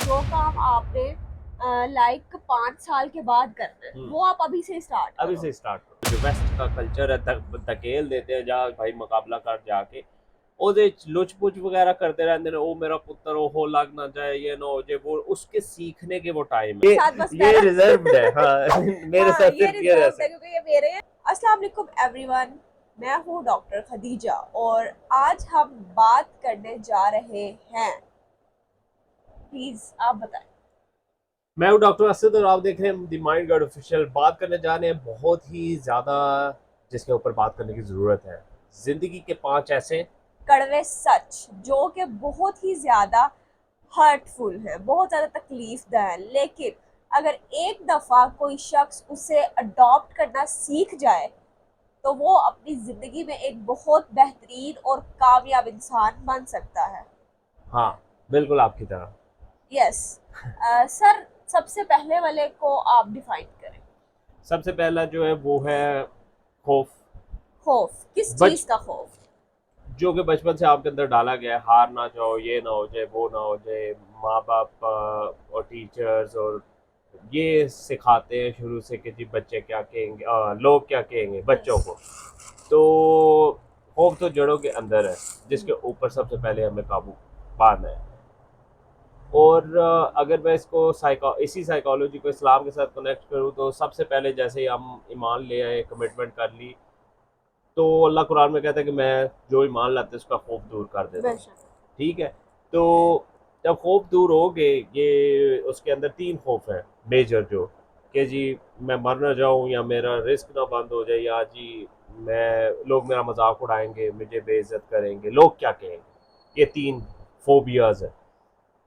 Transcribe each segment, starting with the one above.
जो काम आपने लाइक 5 साल के बाद करना है वो आप अभी से स्टार्ट अभी करो। से स्टार्ट करो। जो वेस्ट का कल्चर है धकेल देते हैं जा भाई मुकाबला कर जाके ਉਹਦੇ लुच पुच वगैरह करते रहते हैं। वो मेरा पुत्र वो लग ना जाए ये ना हो जाए वो उसके सीखने के वो टाइम है साथ बस ये पैरा रिजर्व्ड है। हाँ मेरे हाँ, साथ ये सिर्फ ये रह रिजर्व है सकता क्योंकि ये मेरे हैं। अस्सलाम वालेकुम एवरीवन, मैं हूँ डॉक्टर खदीजा और आज हम बात करने जा रहे हैं। प्लीज आप बताएं। मैं हूँ डॉक्टर असद और आप देख रहे हैं द माइंड गार्ड ऑफिशियल। बात करने जा रहे हैं बहुत ही ज़्यादा जिसके ऊपर बात करने की ज़रूरत है। ज़िंदगी के 5 ऐसे कड़वे सच जो कि बहुत ही ज्यादा हर्टफुल है, बहुत ज्यादा तकलीफ दह है, लेकिन अगर एक दफा कोई शख्स उसे अडॉप्ट करना सीख जाए तो वो अपनी जिंदगी में एक बहुत बेहतरीन और कामयाब इंसान बन सकता है। हाँ बिल्कुल आपकी तरह। यस। सर, सबसे पहले वाले को आप डिफाइन करें। सबसे पहला जो है वो है खौफ। खौफ, किस बच चीज का खौफ? जो कि बचपन से आपके अंदर डाला गया है, हार ना जाओ ये ना हो जाए वो ना हो जाए। माँ बाप और टीचर्स और ये सिखाते हैं शुरू से कि जी बच्चे क्या कहेंगे, लोग क्या कहेंगे बच्चों यस। को। तो खौफ तो जड़ों के अंदर है जिसके ऊपर सबसे पहले हमें काबू पाना है। और अगर मैं इसको इसी साइकोलॉजी को इस्लाम के साथ कनेक्ट करूँ तो सबसे पहले जैसे ही हम ईमान ले आए, कमिटमेंट कर ली, तो अल्लाह कुरान में कहता है कि मैं जो ईमान लाते हैं उसका खौफ दूर कर देता हूँ। बेशक। ठीक है। तो जब खौफ दूर हो गए, ये उसके अंदर 3 खौफ है मेजर, जो कि जी मैं मर ना जाऊँ या मेरा रिस्क ना बंद हो जाए या जी मैं लोग मेरा मजाक उड़ाएंगे, मुझे बेइज्जत करेंगे, लोग क्या कहेंगे। ये 3 फोबियाज है।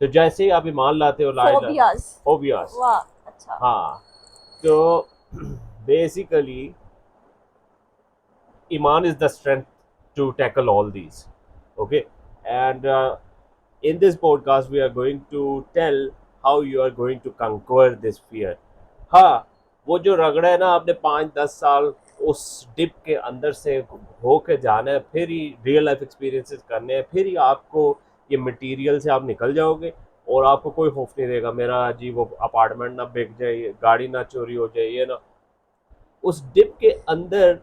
तो जैसे ही आप ईमान लाते हो लाइला फोबियाज। फोबियाज। वाह, अच्छा। हाँ। तो basically Iman is the strength to tackle all these. Okay, and in this podcast, we are going to tell how you are going to conquer this fear. हाँ, वो जो रगड़ा है ना आपने 5-10 साल उस डिप के अंदर से हो के जाना है, फिर ही रियल लाइफ एक्सपीरियंसेस करने हैं, फिर ही आपको ये मटेरियल से आप निकल जाओगे और आपको कोई खौफ नहीं रहेगा मेरा जी वो अपार्टमेंट ना बिक जाए, गाड़ी ना चोरी हो जाए, ये ना। उस डिप के अंदर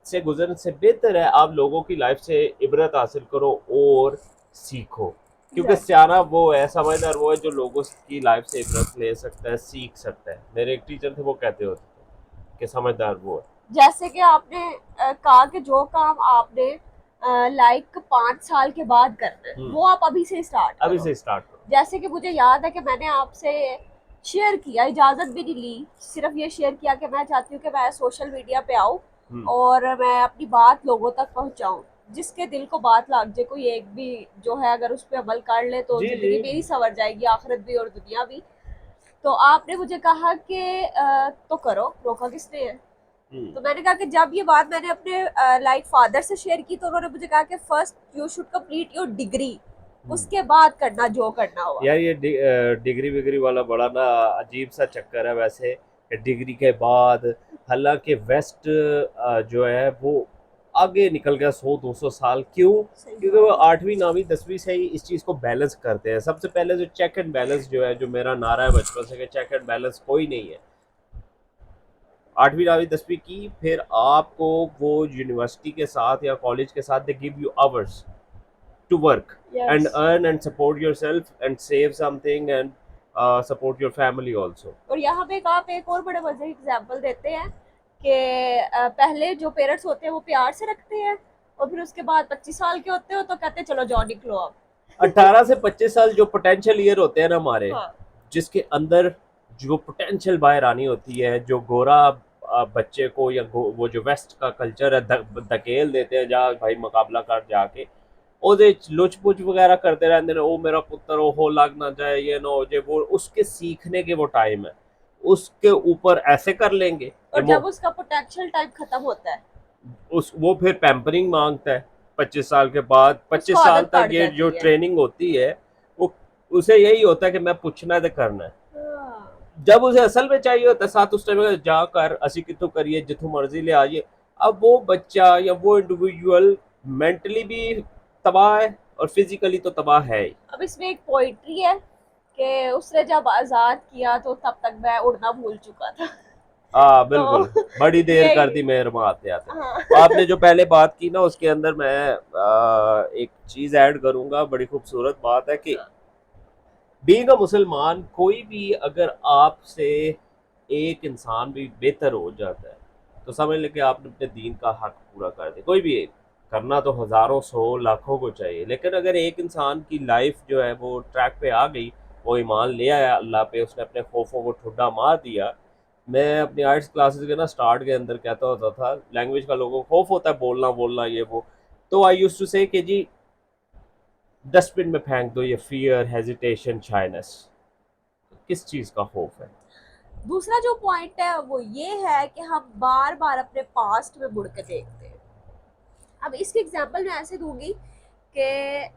से गुजरने से बेहतर है आप लोगों की लाइफ से इबरत हासिल करो और सीखो। क्योंकि एग्जैक्टली। सियाना वो है, समझदार वो है जो लोगों की लाइफ से इबरत ले सकता है, सीख सकता है। मेरे एक टीचर थे वो कहते होते थे कि समझदार वो है। जैसे कि आपने कहा कि जो काम आपने लाइक 5 साल के बाद करना है वो आप अभी से स्टार्ट अभी करो। से स्टार्ट करो। जैसे कि मुझे याद है कि मैंने आपसे शेयर किया, इजाज़त भी नहीं ली, सिर्फ ये शेयर किया कि मैं चाहती हूँ कि मैं सोशल मीडिया पे आऊँ और मैं अपनी बात लोगों तक पहुँचाऊँ। जिसके दिल को बात लग जाए, कोई एक भी जो है अगर उस पर अमल कर ले तो जी जी। ज़िंदगी मेरी संवर जाएगी, आखिरत भी और दुनिया भी। तो आपने मुझे कहा कि तो करो, रोका किसने है? तो मैंने कहा कि जब ये बात मैंने अपने लाइक फादर से शेयर की तो उन्होंने मुझे कहा कि first you should complete your degree, उसके बाद करना जो करना हुआ। यार ये डिग्री विग्री वाला बड़ा ना अजीब सा चक्कर है वैसे। डिग्री के बाद हालांकि वेस्ट जो है वो आगे निकल गया 100-200 साल। क्यों? सही क्योंकि वो बात 8वीं 9वीं 10वीं से ही इस चीज़ को बैलेंस करते हैं। सबसे पहले जो चेक एंड बैलेंस जो है, जो मेरा नारा है बचपन से कि चेक एंड बैलेंस कोई नहीं है। 8वीं 9वीं 10वीं की फिर आपको वो यूनिवर्सिटी के साथ या कॉलेज के साथ they give you hours to work है। and yes. earn and support yourself and save something and support your family also. और यहाँ पे आप एक और बड़े मजे एग्जाम्पल देते हैं कि पहले जो पेरेंट्स होते हैं वो प्यार से रखते हैं और फिर उसके बाद 25 साल के होते हो तो कहते हैं चलो जाओ निकलो आप। 18 से 25 साल जो पोटेंशियल ईयर होते हैं ना हमारे, हाँ। जिसके अंदर जो पोटेंशियल बाहर आनी होती है, जो गोरा बच्चे को या वो जो वेस्ट का कल्चर है धकेल देते हैं जा भाई मुकाबला कर जाके ਉਹਦੇ लुच पुच वगैरह करते रहते हैं। वो मेरा पुत्र वो लग ना जाए ये ना हो जाए वो उसके सीखने के वो टाइम है। उसके ऊपर ऐसे कर लेंगे कि और जब उसका पोटेंशियल टाइम खत्म होता है वो फिर पैम्परिंग मांगता है। 25 साल के बाद, उसको 25 साल आदत तक पड़ ये जो जाती है। ट्रेनिंग होती है वो उसे यही होता है कि मैं पूछना है तो करना है। हाँ। जब उसे असल में चाहिए होता है साथ उस टाइम जाकर असी कितों करिए जितों मर्जी ले आइए। अब वो बच्चा या वो इंडिविजुअल मेंटली भी तबाह है और फिजिकली तो तबाह है ही। अब इसमें एक पोइट्री है कि उसने जब आज़ाद किया तो तब तक मैं उड़ना भूल चुका था। हाँ तो बिल्कुल, बड़ी देर कर यही दी मेहरमा आते आते। हाँ तो आपने जो पहले बात की ना उसके अंदर मैं एक चीज़ ऐड करूंगा, बड़ी खूबसूरत बात है कि बीइंग अ मुसलमान, कोई भी अगर आपसे एक इंसान भी बेहतर हो जाता है तो समझ लें कि आपने अपने दीन का हक पूरा कर दिया। कोई भी एक, करना तो हज़ारों सौ लाखों को चाहिए, लेकिन अगर एक इंसान की लाइफ जो है वो ट्रैक पे आ गई, वो ईमान ले आया अल्लाह पे, उसने अपने खौफों को ठुड्डा मार दिया। मैं अपनी आर्ट्स क्लासेस के ना स्टार्ट के अंदर कहता होता था, लैंग्वेज का लोगों को खौफ होता है बोलना बोलना ये वो, तो आई यूज्ड टू से कि जी डस्टबिन में फेंक दो ये फियर, हेजिटेशन, शाइनेस। किस चीज़ का खौफ है? दूसरा जो पॉइंट है वो ये है कि हम बार बार अपने पास्ट में मुड़ के देखते हैं। अब इसकी एग्जांपल मैं ऐसे दूंगी कि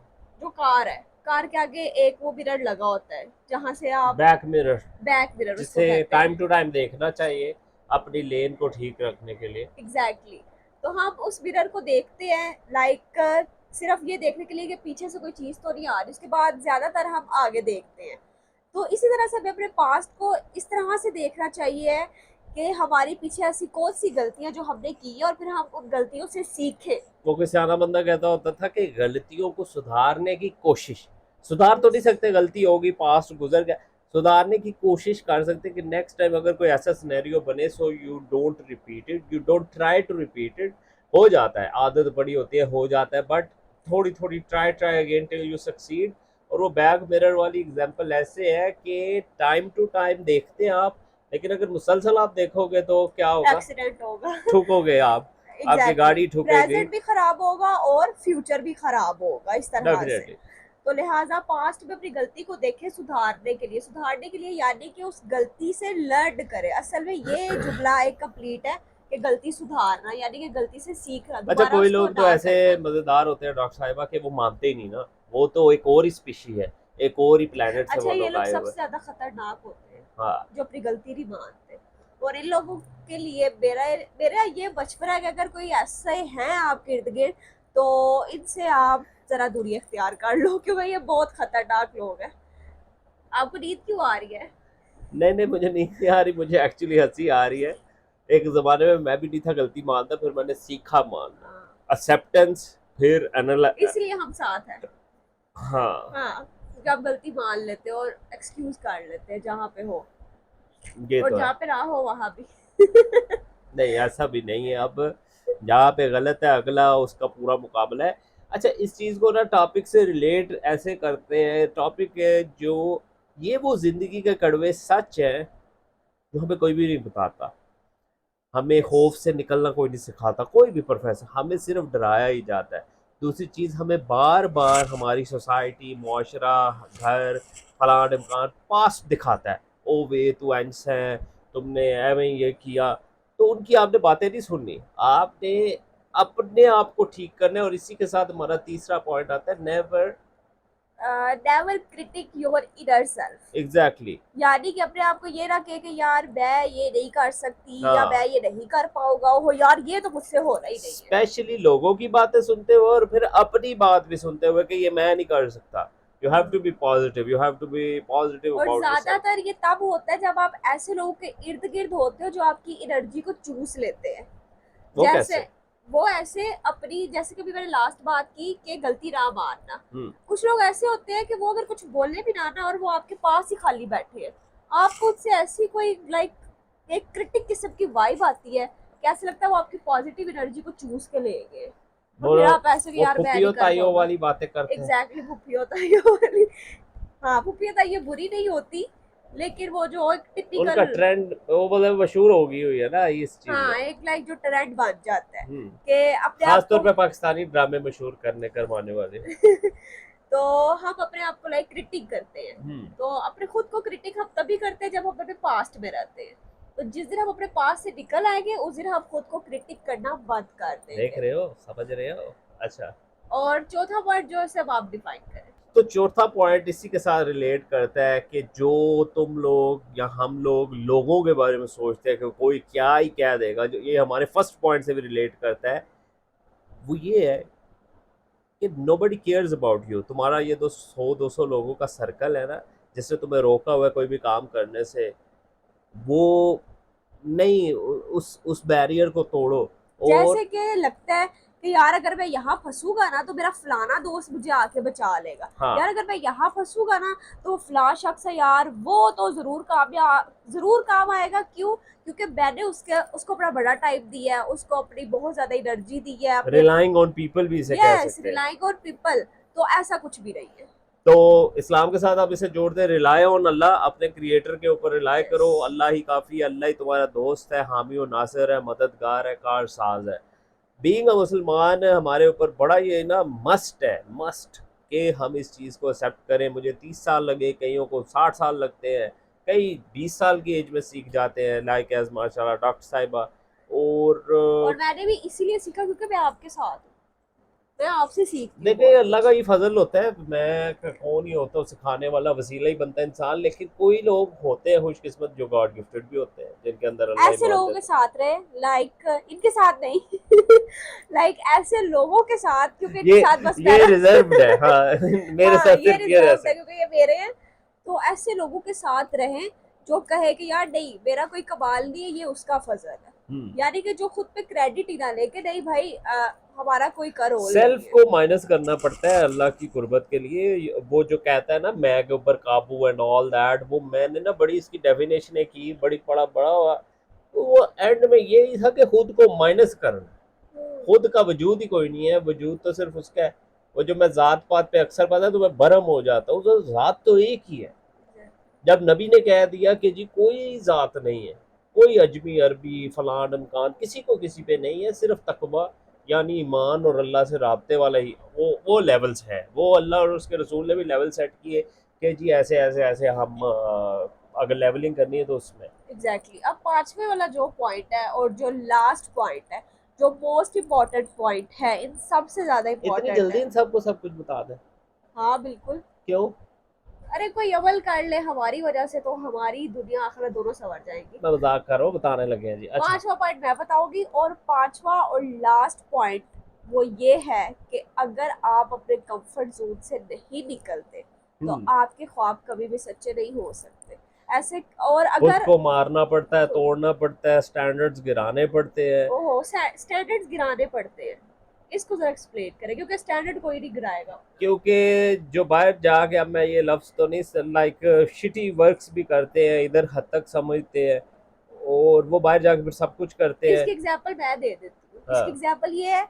जो कार है, कार के आगे एक वो मिरर लगा होता है जहां से आप बैक मिरर, बैक मिरर उसको जिसे कहते टाइम हैं। टू टाइम देखना चाहिए अपनी लेन को ठीक रखने के लिए। Exactly exactly. तो हम उस मिरर को देखते हैं लाइक सिर्फ ये देखने के लिए कि पीछे से कोई चीज तो नहीं आ रही, उसके बाद ज्यादातर हम आगे देखते हैं। तो इसी तरह से हमें अपने पास्ट को इस तरह से देखना चाहिए कि हमारी पीछे ऐसी कौन सी गलतियां जो हमने की है और फिर हम उन गलतियों से सीखें। वो कोई सियाना बंदा कहता होता था कि गलतियों को सुधारने की कोशिश, सुधार तो नहीं सकते, गलती होगी, पास्ट गुजर गया, सुधारने की कोशिश कर सकते कि नेक्स्ट टाइम अगर कोई ऐसा सिनेरियो बने, so you don't repeat it, you don't try to repeat it. हो जाता है, आदत बड़ी होती है, हो जाता है, बट थोड़ी थोड़ी try try again till you succeed. और वो बैक मिरर वाली एग्जांपल ऐसे है कि टाइम टू टाइम देखते हैं आप, लेकिन अगर मुसलसल आप देखोगे तो क्या होगा? एक्सीडेंट होगा। ठुकोगे आप, आपकी एग्जैक्टली गाड़ी exactly. ठुकेगी। प्रेजेंट भी खराब होगा और फ्यूचर भी खराब होगा इस तरह से। डेफिनेटली। तो लिहाजा पास्ट में अपनी गलती को देखें सुधारने के लिए यानी कि उस गलती से लर्न करें। असल में ये जुमला एक कंप्लीट है कि गलती सुधारना यानी कि गलती से सीखना, अच्छा, दोबारा कोई उसको लोग तो ना ऐसे करना। मजेदार होते हैं डॉक्टर साहिबा के वो मानते ही नहीं ना, वो तो एक और ही स्पीशी है, एक और ही प्लेनेट से अच्छा, वो ये लोग लोग आए हुए सबसे हैं। ज्यादा खतरनाक होते हैं हाँ। जो अपनी गलती नहीं मानते। और इन लोगों के लिए मेरा मेरा ये मशवरा है कि अगर कोई ऐसे हैं आपके इर्द गिर्द तो इनसे आप जरा दूरी अख्तियार कर लो, क्योंकि ये बहुत खतरनाक लोग हैं। आपको नींद क्यों आ रही है? नहीं नहीं, मुझे नहीं आ रही, मुझे एक्चुअली हंसी आ रही है। एक ज़माने में मैं भी नहीं था गलती मानता, फिर मैंने सीखा मानना, हाँ, एक्सेप्टेंस, फिर इसलिए हम साथ हैं। हाँ, हाँ, क्योंकि आप गलती मान लेते हो और एक्सक्यूज कर लेते हैं जहाँ पे हो, ये और तो जहाँ है। पे ना हो वहाँ भी। नहीं, ऐसा भी नहीं है। अब जहाँ पे गलत है अगला उसका पूरा मुकाबला है। अच्छा, इस चीज़ को ना टॉपिक से रिलेट ऐसे करते हैं, टॉपिक है जो, ये वो ज़िंदगी के कड़वे सच है जो हमें कोई भी नहीं बताता। हमें खौफ से निकलना कोई नहीं सिखाता, कोई भी प्रोफेसर, हमें सिर्फ डराया ही जाता है। दूसरी चीज़, हमें बार बार हमारी सोसाइटी, मुआशरा, घर, फलां ढिमकान पास्ट दिखाता है, ओ वे तू एंस है, तुमने एवं ये किया। तो उनकी आपने बातें नहीं सुननी, आपने अपने आप को ठीक करना है। और इसी के साथ हमारा तीसरा पॉइंट आता है, never. Never critic your inner self. Exactly. यानी कि अपने आप को ये ना कहे कि यार मैं ये नहीं कर सकती या हाँ, मैं ये नहीं कर पाऊंगा, हो यार ये तो मुझसे हो रहा ही नहीं है। स्पेशली लोगों की बातें सुनते हुए और फिर अपनी बात भी सुनते हुए कि ये मैं नहीं कर सकता। You have to be positive, you have to be positive और अबाउट योरसेल्फ। ज्यादातर ये तब होता है जब आप ऐसे लोगों के इर्द गिर्द होते हो जो आपकी एनर्जी को चूस लेते हैं। वो जैसे कैसे? वो ऐसे अपनी, जैसे कि भी मैंने लास्ट बात की कि गलती ना मानना। हम्म। कुछ लोग ऐसे होते हैं कि वो अगर कुछ बोलने भी ना और वो आपके पास ही खाली बैठे हैं, आपको उससे ऐसी कोई लाइक एक क्रिटिक किस्म की वाइब आती है कि ऐसा लगता है वो आपकी पॉजिटिव एनर्जी को चूस के ले गए और वो फिर आप ऐसे कि वो यार मैं नहीं फुफियो कर ताइयो पाऊंगा। वाली बातें करते हैं। एग्जैक्टली, फुप्पी होता है ये वाली। हाँ, फुप्पी होता है, ये बुरी नहीं होती, लेकिन वो जो एक उनका टिपिकल, ट्रेंड वो मतलब मशहूर हो गई हुई है ना इस चीज में। हाँ एक लाइक जो ट्रेंड बन जाता है हम्म। कि अपने खास आप तौर को पे पाकिस्तानी ड्रामे मशहूर करने करवाने वाले। तो हम अपने आप को लाइक क्रिटिक करते हैं। हम्म। तो अपने खुद को क्रिटिक हम तभी करते हैं जब हम अपने पास्ट में रहते हैं। तो जिस दिन हम अपने पास्ट से निकल आएंगे उस दिन हम खुद को क्रिटिक करना बंद कर देख देंगे। रहे हो, समझ रहे हो? अच्छा। और चौथा वर्ड जो है सब आप डिफाइन करें। तो चौथा पॉइंट इसी के साथ रिलेट करता है कि जो तुम लोग या हम लोग लोगों के बारे में सोचते हैं कि कोई क्या ही कह देगा, जो ये हमारे फर्स्ट पॉइंट से भी रिलेट करता है, वो ये है कि नोबडी केयर्स अबाउट यू। तुम्हारा ये 100-200 लोगों का सर्कल है ना, जिसने तुम्हें रोका हुआ है कोई भी काम करने से, वो नहीं, उस बैरियर को तोड़ो। और जैसे कि लगता है कि यार अगर मैं यहाँ फंसूंगा ना तो मेरा फलाना दोस्त मुझे आके बचा लेगा, हाँ, यार अगर मैं यहाँ फंसूंगा ना तो फलां शख्स है यार वो तो जरूर काम आएगा। क्यों? क्योंकि मैंने उसको अपना बड़ा टाइम दिया है, उसको अपनी बहुत ज्यादा एनर्जी दी है अपने। रिलाइंग ऑन पीपल भी इसे कह यस, सकते हैं। Relying on people. तो ऐसा कुछ भी नहीं है। तो इस्लाम के साथ आप इसे जोड़ दे, रिलाय ऑन अल्लाह, अपने क्रिएटर के ऊपर रिलाय यस, करो, अल्लाह ही काफ़ी है, अल्लाह ही तुम्हारा दोस्त है, हामी और नासिर है, मददगार है, कारसाज है। बीइंग अ मुसलमान हमारे ऊपर बड़ा ये ना मस्ट है, मस्ट, कि हम इस चीज़ को एक्सेप्ट करें। मुझे 30 साल लगे, कईयों को 60 साल लगते हैं, कई 20 साल की एज में सीख जाते हैं, लाइक एज माशाल्लाह डॉक्टर साहिबा। और और मैंने भी इसीलिए सीखा क्योंकि मैं आपके साथ हूँ, मैं आपसे सीखती हूँ देखिए बहुत अल्लाह का कुछ। ये फजल होता है, मैं कौन ही होता, सिखाने वाला वसीला ही बनता है इंसान, लेकिन कोई लोग होते हैं खुशकिस्मत जो गॉड गिफ्टेड भी होते हैं, जिनके अंदर अल्लाह ऐसे ईमान लोगों के देता साथ रहे, लाइक इनके साथ नहीं लाइक ऐसे लोगों के साथ, क्योंकि है। इनके साथ बस मैं ये रिजर्व्ड है, हाँ मेरे हाँ, साथ ये सिर्फ ये रह रिजर्व है सकते। क्योंकि ये मेरे हैं। तो ऐसे लोगों के साथ रहें जो कहे कि यार नहीं मेरा कोई कमाल नहीं है, ये उसका फजल है। हम्म, यानी कि जो खुद पे क्रेडिट ही ना लेके, नहीं भाई हमारा कोई का रोल नहीं सेल्फ है। को माइनस करना पड़ता है अल्लाह की कुर्बत के लिए। वो जो कहता है ना मैं के ऊपर काबू एंड ऑल दैट, वो मैंने ना बड़ी इसकी डेफिनेशन की, बड़ी बड़ा बड़ा हुआ, तो वो एंड में यही था कि खुद को माइनस करना। खुद का वजूद ही कोई नहीं है, वजूद तो सिर्फ उसका है। वो जो मैं जात पात पे अक्सर पता है तो मैं भरम हो जाता हूँ, तो जात तो एक ही है। जब नबी ने कह दिया कि जी कोई जात नहीं है, कोई अजमी अरबी फलान अमकान किसी को किसी पे नहीं है, सिर्फ तकवा यानी ईमान और अल्लाह से राब्ते वाला ही वो लेवल्स है। वो अल्लाह और उसके रसूल ने भी लेवल सेट किए कि जी ऐसे ऐसे ऐसे हम अगर लेवलिंग करनी है तो उसमें। एग्जैक्टली। अब पांचवे वाला जो पॉइंट है और जो लास्ट पॉइंट है, जो मोस्ट इम्पोर्टेंट पॉइंट है, इन सबसे ज्यादा इतनी इम्पोर्टेंट जल्दी है। इन सबको सब कुछ बता दें? हाँ बिल्कुल। क्यों? अरे कोई अमल कर ले हमारी वजह से तो हमारी दुनिया आखिरत दोनों संवर जाएंगी। मैं मजाक कर रहा हूँ, बताने लगे हैं जी। अच्छा। पांचवा पॉइंट मैं बताऊंगी, और पांचवा और लास्ट पॉइंट वो ये है कि अगर आप अपने कंफर्ट जोन से नहीं निकलते तो हम्म, आपके ख्वाब कभी भी सच्चे नहीं हो सकते। ऐसे और खुद अगर को मारना पड़ता है, तोड़ना पड़ता है, स्टैंडर्ड्स गिराने पड़ते हैं। ओहो स्टैंडर्ड्स गिराने पड़ते हैं, इसको जरा एक्सप्लेन करें क्योंकि स्टैंडर्ड कोई नहीं गिराएगा। क्योंकि जो बाहर जाके, अब मैं ये लफ्ज़ तो नहीं, लाइक शिटी वर्क्स भी करते हैं, इधर हद तक समझते हैं, और वो बाहर जाके फिर सब कुछ करते हैं। इसकी एग्जांपल मैं दे देती हूँ। इसकी हाँ, एग्जांपल ये है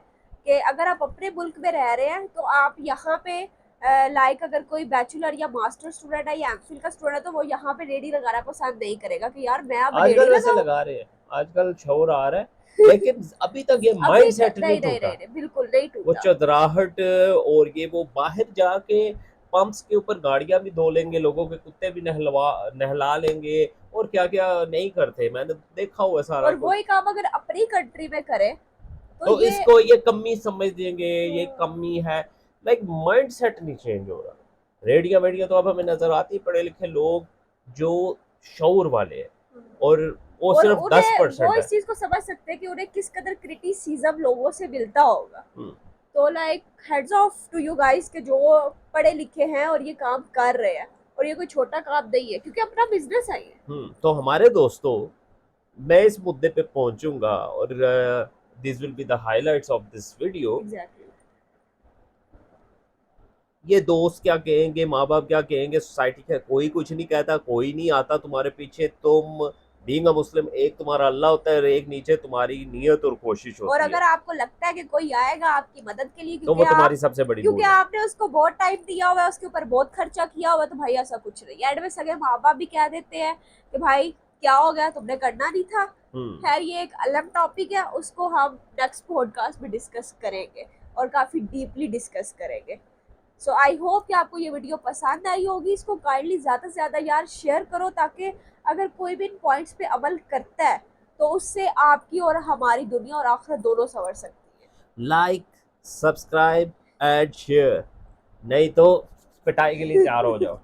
कि अगर आप अपने मुल्क में रह रहे हैं तो आप यहाँ पे लाइक अगर कोई बैचलर या मास्टर स्टूडेंट है या एमफिल का स्टूडेंट है तो वो यहाँ पे रेडी लगाना पसंद नहीं करेगा कि यार मैं अब रेडी आजकल वैसे लगाऊं। लगा रहे हैं, आजकल शोर आ रहा है, लेकिन अभी तक ये अभी माइंड सेट नहीं नहीं नहीं टूटा। नहीं नहीं, बिल्कुल नहीं वो टूटा। चतराहट, और ये वो बाहर जाके पंप्स के ऊपर गाड़ियां भी धो लेंगे, लोगों के कुत्ते भी नहला लेंगे, और क्या क्या नहीं करते, मैंने देखा हुआ है सारा और कुछ। वही काम अगर अपनी कंट्री में करे तो तो ये इसको ये कमी समझ देंगे, ये कमी है। लाइक माइंड सेट नहीं चेंज हो रहा। रेडिया वेडिया तो अब हमें नजर आती, पढ़े लिखे लोग जो शऊर वाले हैं, और वो और सिर्फ दस उन्हें वो परसेंट है। इस चीज को समझ सकते हैं कि उन्हें किस कदर क्रिटिसिज्म लोगों से मिलता होगा। हम्म, तो like heads off to you guys के जो पढ़े लिखे हैं और ये काम कर रहे हैं, और ये कोई छोटा काम नहीं है क्योंकि अपना बिजनेस है ये। तो हमारे दोस्तों, मैं इस मुद्दे पे पहुंचूंगा, और this will be the highlights of this video. Exactly. ये दोस्त क्या कहेंगे, माँ बाप क्या कहेंगे, सोसाइटी का कोई कुछ नहीं कहता, कोई नहीं आता तुम्हारे पीछे। तुम बीइंग अ मुस्लिम, एक तुम्हारा अल्लाह होता है और एक नीचे तुम्हारी नीयत और कोशिश और होती है, अगर आपको लगता है कि कोई आएगा आपकी मदद के लिए तो वो तुम्हारी सबसे बड़ी क्योंकि भूल है। आपने उसको बहुत टाइम दिया हुआ है, उसके ऊपर बहुत खर्चा किया हुआ है, तो भाई ऐसा कुछ नहीं। एंड में सगे माँ बाप भी कह देते हैं कि भाई क्या हो गया, तुमने करना नहीं था। हम्म, खैर ये एक अलग टॉपिक है, उसको हम नेक्स्ट पॉडकास्ट में डिस्कस करेंगे और काफी डीपली डिस्कस करेंगे। सो आई होप कि आपको ये वीडियो पसंद आई होगी। इसको काइंडली ज़्यादा से ज़्यादा यार शेयर करो, ताकि अगर कोई भी इन पॉइंट्स पे अमल करता है तो उससे आपकी और हमारी दुनिया और आखिरत दोनों संवर सकती है। लाइक, सब्सक्राइब एंड शेयर, नहीं तो पिटाई के लिए तैयार हो जाओ।